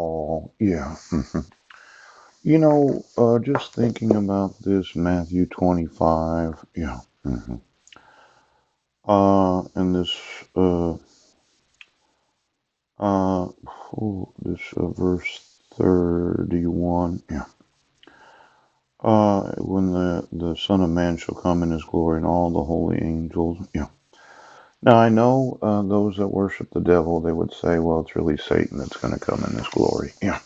Oh, yeah. Just thinking about this Matthew 25, yeah. And uh, uh, this verse 31, yeah. When the Son of Man shall come in his glory and all the holy angels, yeah. Now I know those that worship the devil, they would say, well, it's really Satan that's going to come in his glory, yeah.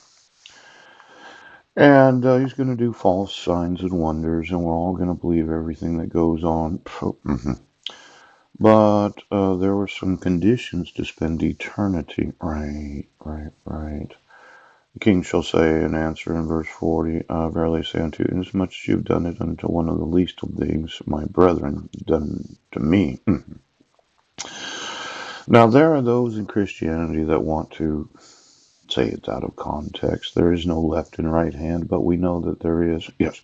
And he's going to do false signs and wonders, and we're all going to believe everything that goes on. But there were some conditions to spend eternity. Right, right, right. The king shall say in answer in verse 40, verily I say unto you, inasmuch as you've done it unto one of the least of these, my brethren, done to me. Now, there are those in Christianity that want to say it's out of context. There is no left and right hand, but we know that there is. Yes.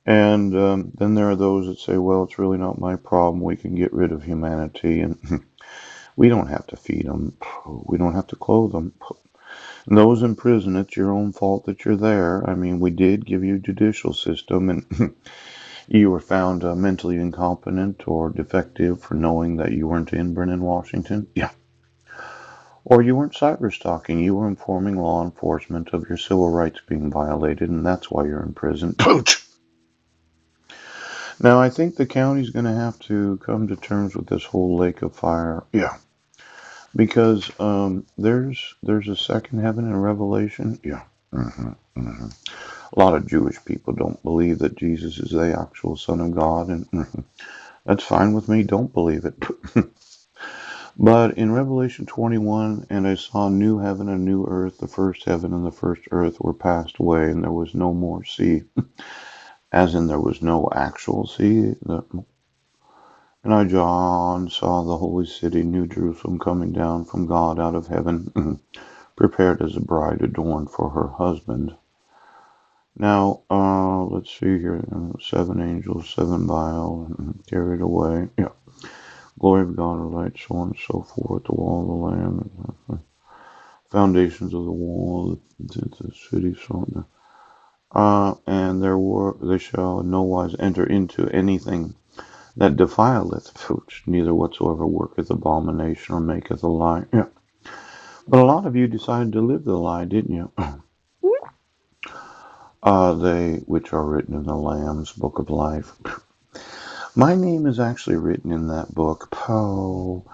And then there are those that say, well, it's really not my problem. We can get rid of humanity and we don't have to feed them. We don't have to clothe them. And those in prison, it's your own fault that you're there. I mean, we did give you a judicial system and you were found mentally incompetent or defective for knowing that you weren't in Brennan, Washington. Yeah. Or you weren't cyber stalking. You were informing law enforcement of your civil rights being violated, and that's why you're in prison. Pooch! Now, I think the county's going to have to come to terms with this whole lake of fire. Yeah, because there's a second heaven in Revelation. Yeah. A lot of Jewish people don't believe that Jesus is the actual Son of God, and that's fine with me. Don't believe it. But in Revelation 21, and I saw a new heaven and a new earth. The first heaven and the first earth were passed away, and there was no more sea, as in there was no actual sea. And I, John, saw the holy city, New Jerusalem, coming down from God out of heaven, prepared as a bride adorned for her husband. Now, let's see here. Seven angels, seven vial, carried away. Yeah. Glory of God, or light, so on and so forth. The wall of the Lamb, foundations of the wall, the city, so on. And they shall in no wise enter into anything that defileth, which neither whatsoever worketh abomination or maketh a lie. Yeah. But a lot of you decided to live the lie, didn't you? They which are written in the Lamb's book of life. My name is actually written in that book, Poe,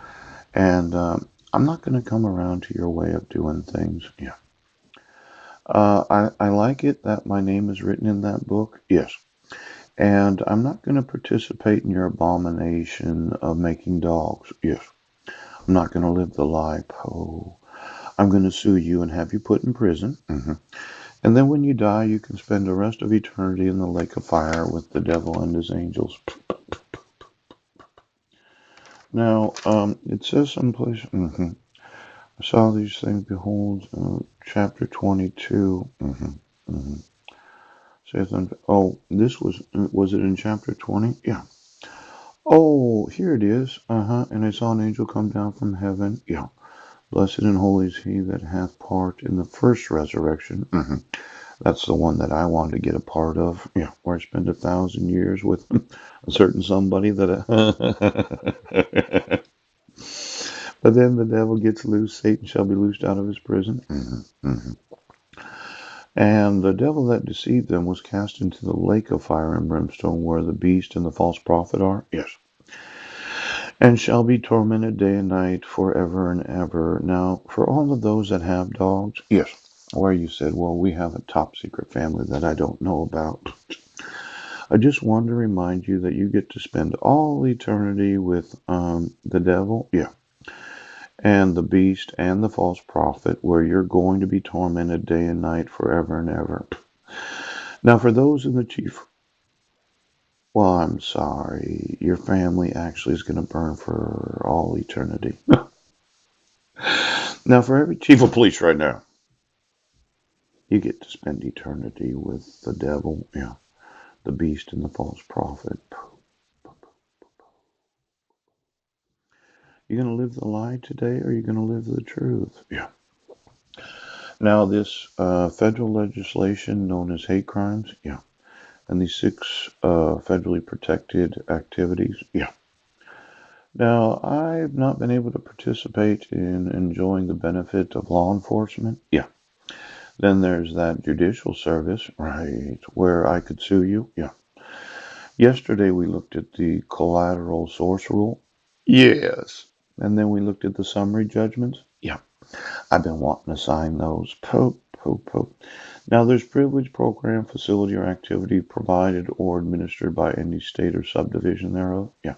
and I'm not going to come around to your way of doing things. Yeah. I like it that my name is written in that book. Yes. And I'm not going to participate in your abomination of making dogs. Yes. I'm not going to live the lie, Poe. I'm going to sue you and have you put in prison. And then when you die, you can spend the rest of eternity in the lake of fire with the devil and his angels. Now, it says someplace, I saw these things, behold, chapter 22. Saith unto, oh, this was it in chapter 20? Yeah. Oh, here it is. And I saw an angel come down from heaven. Yeah. Blessed and holy is he that hath part in the first resurrection. That's the one that I wanted to get a part of. Yeah, where I spend 1,000 years with a certain somebody that. But then the devil gets loose. Satan shall be loosed out of his prison. And the devil that deceived them was cast into the lake of fire and brimstone, where the beast and the false prophet are. Yes. And shall be tormented day and night forever and ever. Now, for all of those that have dogs, yes, where you said, well, we have a top secret family that I don't know about. I just want to remind you that you get to spend all eternity with the devil, yeah, and the beast and the false prophet, where you're going to be tormented day and night forever and ever. Now, for those in the chief, well, I'm sorry, your family actually is going to burn for all eternity. Now, for every chief of police right now, you get to spend eternity with the devil, yeah, the beast and the false prophet. You going to live the lie today, or are you going to live the truth? Yeah. Now, this federal legislation known as hate crimes, yeah, and these six federally protected activities, yeah. Now, I've not been able to participate in enjoying the benefit of law enforcement, yeah. Then there's that judicial service, right, where I could sue you, yeah. Yesterday we looked at the collateral source rule, yes. And then we looked at the summary judgments, yeah. I've been wanting to sign those. Pope, pope, pope. Now, there's privilege, program, facility, or activity provided or administered by any state or subdivision thereof. Yeah.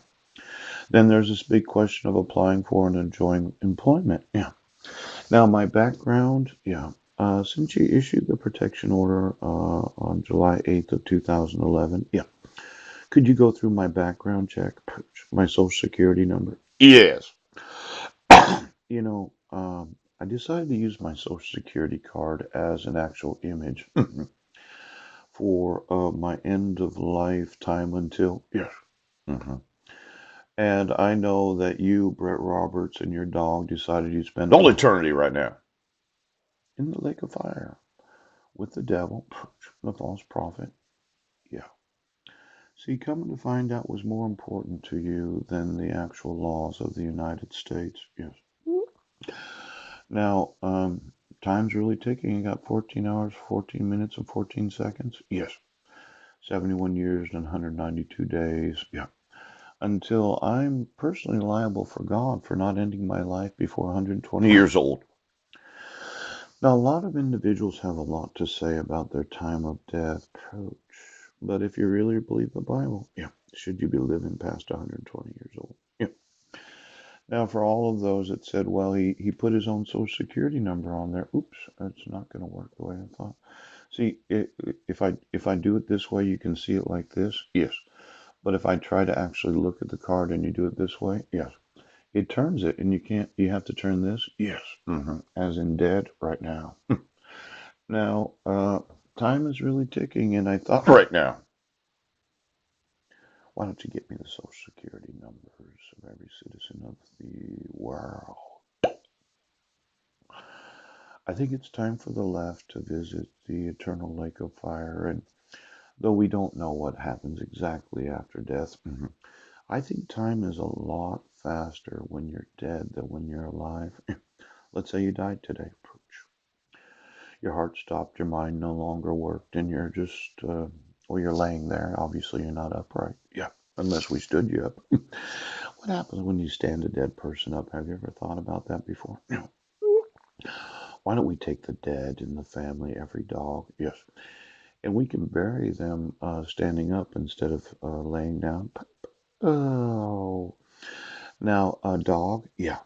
Then there's this big question of applying for and enjoying employment. Yeah. Now, my background. Yeah. Since you issued the protection order on July 8th of 2011. Yeah. Could you go through my background check, my social security number? Yes. You know, I decided to use my social security card as an actual image for my end of life time until, yes. hmm And I know that you, Brett Roberts, and your dog decided you'd spend all eternity right now in the lake of fire with the devil, the false prophet. Yeah. See, coming to find out was more important to you than the actual laws of the United States. Yes. Now, time's really ticking. You got 14 hours, 14 minutes, and 14 seconds. Yes. 71 years and 192 days. Yeah. Until I'm personally liable for God for not ending my life before 120 years old. Now, a lot of individuals have a lot to say about their time of death, coach. But if you really believe the Bible, yeah, should you be living past 120 years old? Yeah. Now, for all of those that said, well, he put his own social security number on there. Oops, that's not going to work the way I thought. See, if I do it this way, you can see it like this. Yes. But if I try to actually look at the card and you do it this way, yes. It turns it, and you can't. You have to turn this. Yes. As in dead right now. Now, time is really ticking, and I thought right now, why don't you get me the social security numbers of every citizen of the world? I think it's time for the left to visit the eternal lake of fire, and though we don't know what happens exactly after death, I think time is a lot faster when you're dead than when you're alive. Let's say you died today. Your heart stopped, your mind no longer worked, and you're just, well, you're laying there. Obviously, you're not upright. Yeah, unless we stood you up. What happens when you stand a dead person up? Have you ever thought about that before? No. Why don't we take the dead in the family, every dog? Yes. And we can bury them standing up instead of laying down. Oh. Now, a dog, yeah.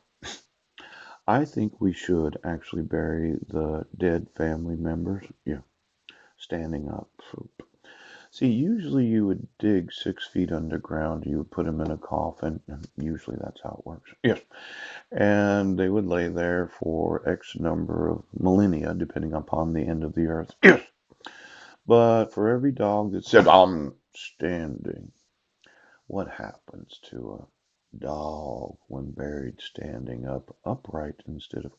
I think we should actually bury the dead family members, yeah, standing up. See, usually you would dig 6 feet underground, you would put them in a coffin, and usually that's how it works. Yes. And they would lay there for X number of millennia, depending upon the end of the earth. Yes. But for every dog that said, I'm standing, what happens to a dog when buried standing up upright instead of.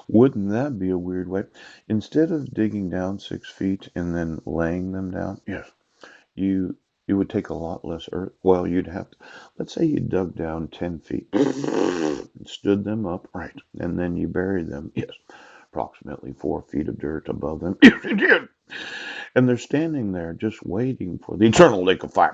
Wouldn't that be a weird way? Instead of digging down 6 feet and then laying them down, yes, you it would take a lot less earth. Well, you'd have to, let's say you dug down 10 feet, stood them up, right, and then you buried them, yes, approximately 4 feet of dirt above them. Yes, you did. And they're standing there just waiting for the eternal lake of fire.